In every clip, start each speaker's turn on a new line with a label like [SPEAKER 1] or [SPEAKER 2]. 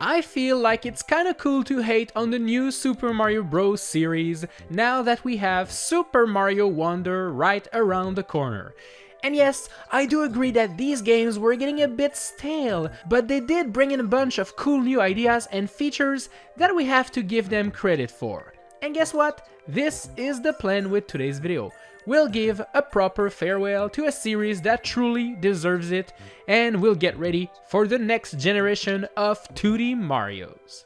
[SPEAKER 1] I feel like it's kinda cool to hate on the new Super Mario Bros. Series now that we have Super Mario Wonder right around the corner. And yes, I do agree that these games were getting a bit stale, but they did bring in a bunch of cool new ideas and features that we have to give them credit for. And guess what? This is the plan with today's video. We'll give a proper farewell to a series that truly deserves it, and we'll get ready for the next generation of 2D Marios.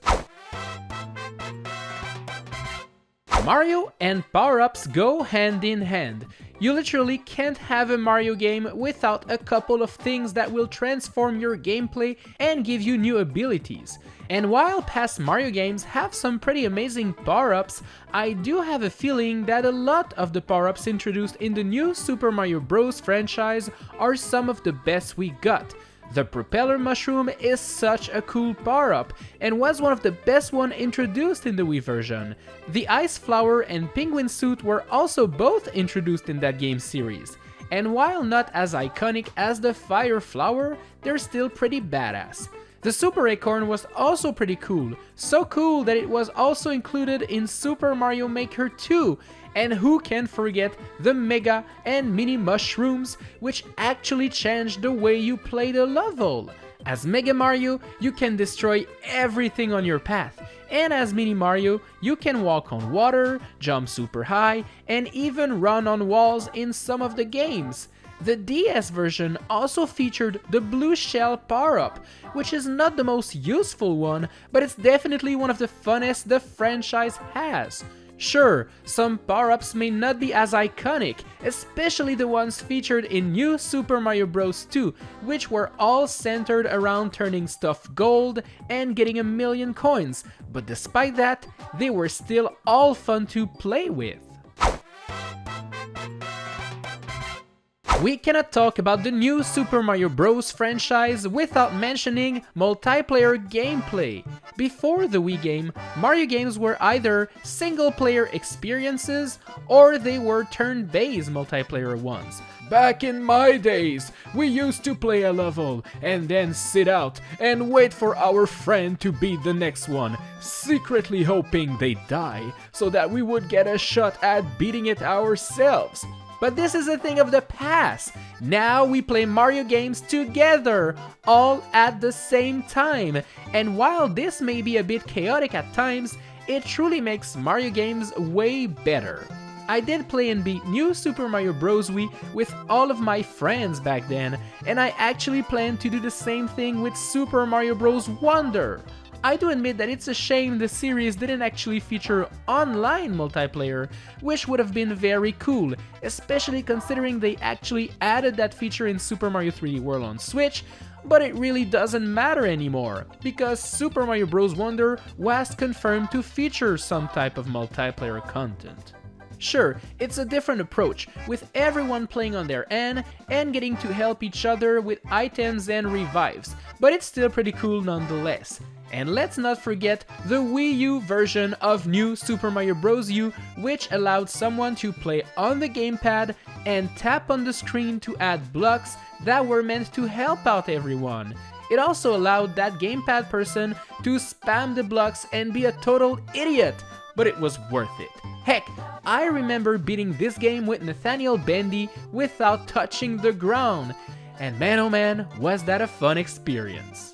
[SPEAKER 1] Mario and power-ups go hand in hand. You literally can't have a Mario game without a couple of things that will transform your gameplay and give you new abilities. And while past Mario games have some pretty amazing power-ups, I do have a feeling that a lot of the power-ups introduced in the new Super Mario Bros. Franchise are some of the best we got. The Propeller Mushroom is such a cool power-up, and was one of the best ones introduced in the Wii version. The Ice Flower and Penguin Suit were also both introduced in that game series. And while not as iconic as the Fire Flower, they're still pretty badass. The Super Acorn was also pretty cool, so cool that it was also included in Super Mario Maker 2, and who can forget the Mega and Mini Mushrooms, which actually changed the way you play the level. As Mega Mario, you can destroy everything on your path, and as Mini Mario, you can walk on water, jump super high, and even run on walls in some of the games. The DS version also featured the Blue Shell power-up, which is not the most useful one, but it's definitely one of the funnest the franchise has. Sure, some power-ups may not be as iconic, especially the ones featured in New Super Mario Bros. 2, which were all centered around turning stuff gold and getting a million coins, but despite that, they were still all fun to play with. We cannot talk about the new Super Mario Bros. Franchise without mentioning multiplayer gameplay. Before the Wii game, Mario games were either single-player experiences or they were turn-based multiplayer ones. Back in my days, we used to play a level and then sit out and wait for our friend to beat the next one, secretly hoping they die so that we would get a shot at beating it ourselves. But this is a thing of the past. Now we play Mario games together, all at the same time. And while this may be a bit chaotic at times, it truly makes Mario games way better. I did play and beat New Super Mario Bros. Wii with all of my friends back then, and I actually plan to do the same thing with Super Mario Bros. Wonder. I do admit that it's a shame the series didn't actually feature online multiplayer, which would have been very cool, especially considering they actually added that feature in Super Mario 3D World on Switch, but it really doesn't matter anymore, because Super Mario Bros. Wonder was confirmed to feature some type of multiplayer content. Sure, it's a different approach, with everyone playing on their end and getting to help each other with items and revives, but it's still pretty cool nonetheless. And let's not forget the Wii U version of New Super Mario Bros. U, which allowed someone to play on the gamepad and tap on the screen to add blocks that were meant to help out everyone. It also allowed that gamepad person to spam the blocks and be a total idiot, but it was worth it. Heck, I remember beating this game with Nathaniel Bendy without touching the ground, and man oh man, was that a fun experience.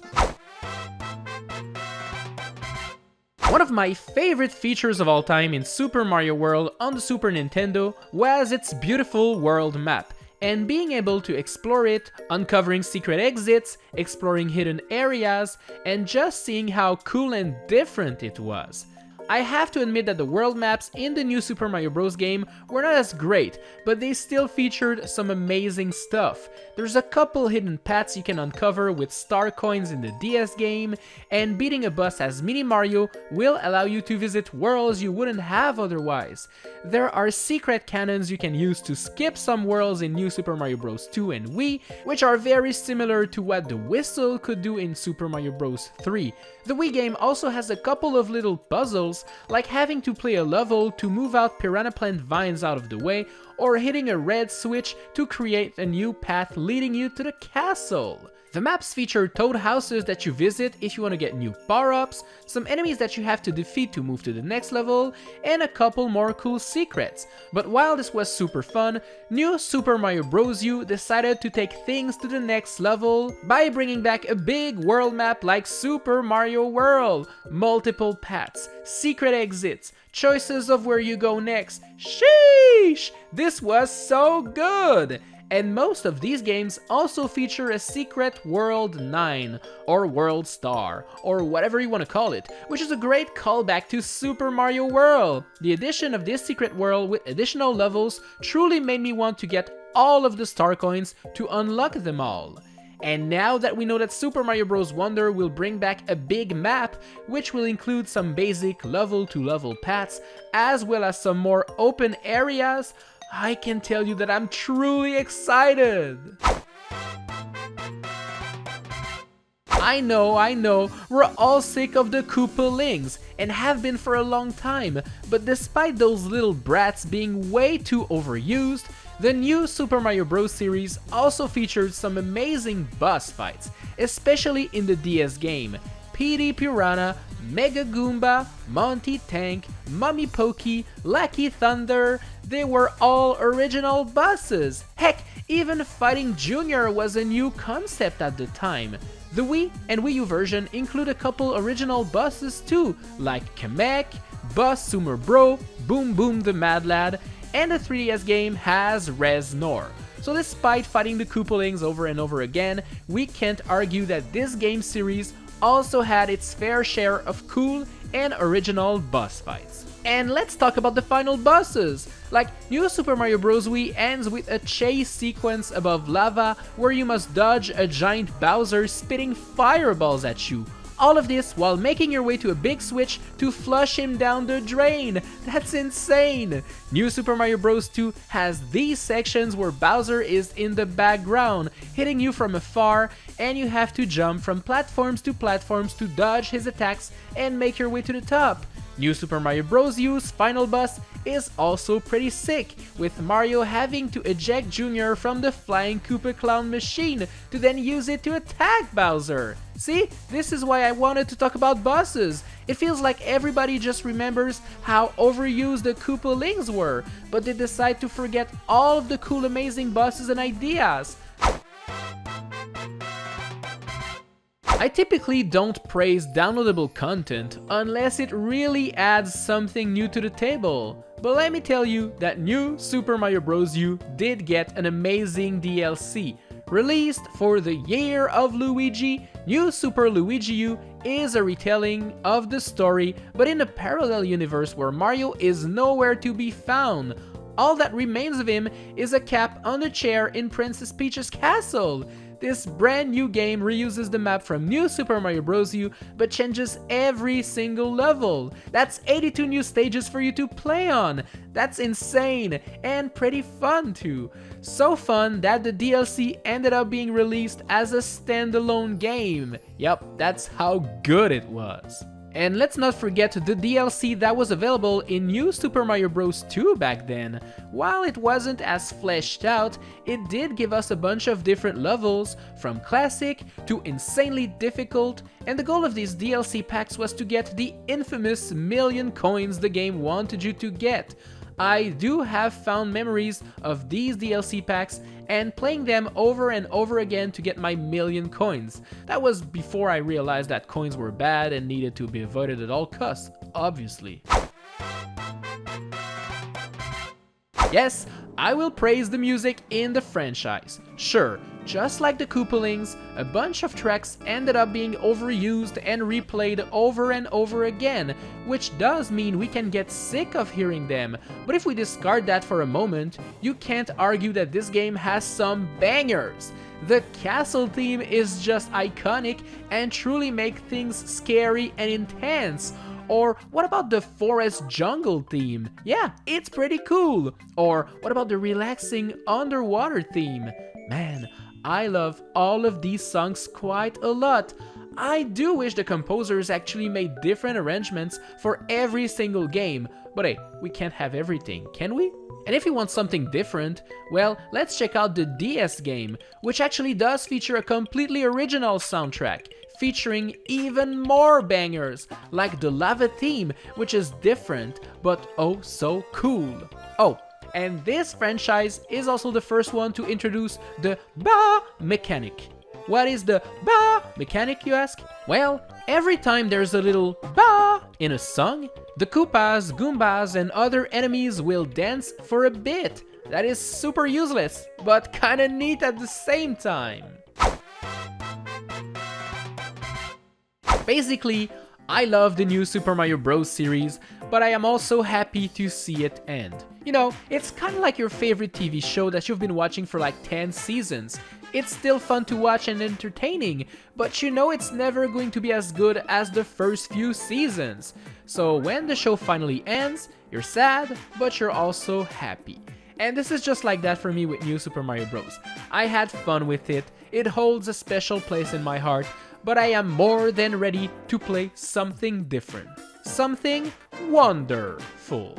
[SPEAKER 1] One of my favorite features of all time in Super Mario World on the Super Nintendo was its beautiful world map, and being able to explore it, uncovering secret exits, exploring hidden areas, and just seeing how cool and different it was. I have to admit that the world maps in the new Super Mario Bros. Game were not as great, but they still featured some amazing stuff. There's a couple hidden paths you can uncover with star coins in the DS game, and beating a boss as Mini Mario will allow you to visit worlds you wouldn't have otherwise. There are secret cannons you can use to skip some worlds in New Super Mario Bros. 2 and Wii, which are very similar to what the whistle could do in Super Mario Bros. 3. The Wii game also has a couple of little puzzles, like having to play a level to move out piranha plant vines out of the way, or hitting a red switch to create a new path leading you to the castle. The maps feature toad houses that you visit if you want to get new power-ups, some enemies that you have to defeat to move to the next level, and a couple more cool secrets. But while this was super fun, New Super Mario Bros. U decided to take things to the next level by bringing back a big world map like Super Mario World, multiple paths, secret exits, choices of where you go next. Sheesh! This was so good! And most of these games also feature a secret World 9, or World Star, or whatever you want to call it, which is a great callback to Super Mario World. The addition of this secret world with additional levels truly made me want to get all of the star coins to unlock them all. And now that we know that Super Mario Bros. Wonder will bring back a big map, which will include some basic level-to-level paths, as well as some more open areas, I can tell you that I'm truly excited! I know, we're all sick of the Koopalings, and have been for a long time, but despite those little brats being way too overused, the new Super Mario Bros. Series also featured some amazing boss fights, especially in the DS game. Petey Piranha, Mega Goomba, Monty Tank, Mummy Pokey, Lucky Thunder, they were all original bosses. Heck, even Fighting Junior was a new concept at the time. The Wii and Wii U version include a couple original bosses too, like Kamek, Boss Sumer Bro, Boom Boom the Mad Lad, and the 3DS game has Reznor. So despite fighting the Koopalings over and over again, we can't argue that this game series also had its fair share of cool and original boss fights. And let's talk about the final bosses! Like, New Super Mario Bros. Wii ends with a chase sequence above lava where you must dodge a giant Bowser spitting fireballs at you. All of this while making your way to a big switch to flush him down the drain. That's insane! New Super Mario Bros. 2 has these sections where Bowser is in the background, hitting you from afar, and you have to jump from platforms to dodge his attacks and make your way to the top. New Super Mario Bros. U's final boss is also pretty sick, with Mario having to eject Jr. from the flying Koopa Clown machine to then use it to attack Bowser. See, this is why I wanted to talk about bosses. It feels like everybody just remembers how overused the Koopalings were, but they decide to forget all of the cool amazing bosses and ideas. I typically don't praise downloadable content unless it really adds something new to the table. But let me tell you that New Super Mario Bros. U did get an amazing DLC. Released for the Year of Luigi, New Super Luigi U is a retelling of the story, but in a parallel universe where Mario is nowhere to be found. All that remains of him is a cap on the chair in Princess Peach's castle. This brand new game reuses the map from New Super Mario Bros. U, but changes every single level. That's 82 new stages for you to play on. That's insane, and pretty fun too. So fun that the DLC ended up being released as a standalone game. Yep, that's how good it was. And let's not forget the DLC that was available in New Super Mario Bros. 2 back then. While it wasn't as fleshed out, it did give us a bunch of different levels, from classic to insanely difficult, and the goal of these DLC packs was to get the infamous million coins the game wanted you to get. I do have fond memories of these DLC packs and playing them over and over again to get my million coins. That was before I realized that coins were bad and needed to be avoided at all costs, obviously. Yes, I will praise the music in the franchise. Sure, just like the Koopalings, a bunch of tracks ended up being overused and replayed over and over again, which does mean we can get sick of hearing them, but if we discard that for a moment, you can't argue that this game has some bangers. The castle theme is just iconic and truly makes things scary and intense. Or what about the forest jungle theme? Yeah, it's pretty cool. Or what about the relaxing underwater theme? Man, I love all of these songs quite a lot. I do wish the composers actually made different arrangements for every single game, but hey, we can't have everything, can we? And if you want something different, well, let's check out the DS game, which actually does feature a completely original soundtrack, featuring even more bangers, like the lava theme, which is different, but oh so cool. Oh, and this franchise is also the first one to introduce the ba mechanic. What is the ba mechanic, you ask? Well, every time there's a little ba in a song, the Koopas, Goombas, and other enemies will dance for a bit. That is super useless, but kinda neat at the same time. Basically, I love the new Super Mario Bros. Series, but I am also happy to see it end. You know, it's kinda like your favorite TV show that you've been watching for like 10 seasons. It's still fun to watch and entertaining, but you know it's never going to be as good as the first few seasons. So when the show finally ends, you're sad, but you're also happy. And this is just like that for me with New Super Mario Bros. I had fun with it, it holds a special place in my heart, but I am more than ready to play something different. Something wonderful.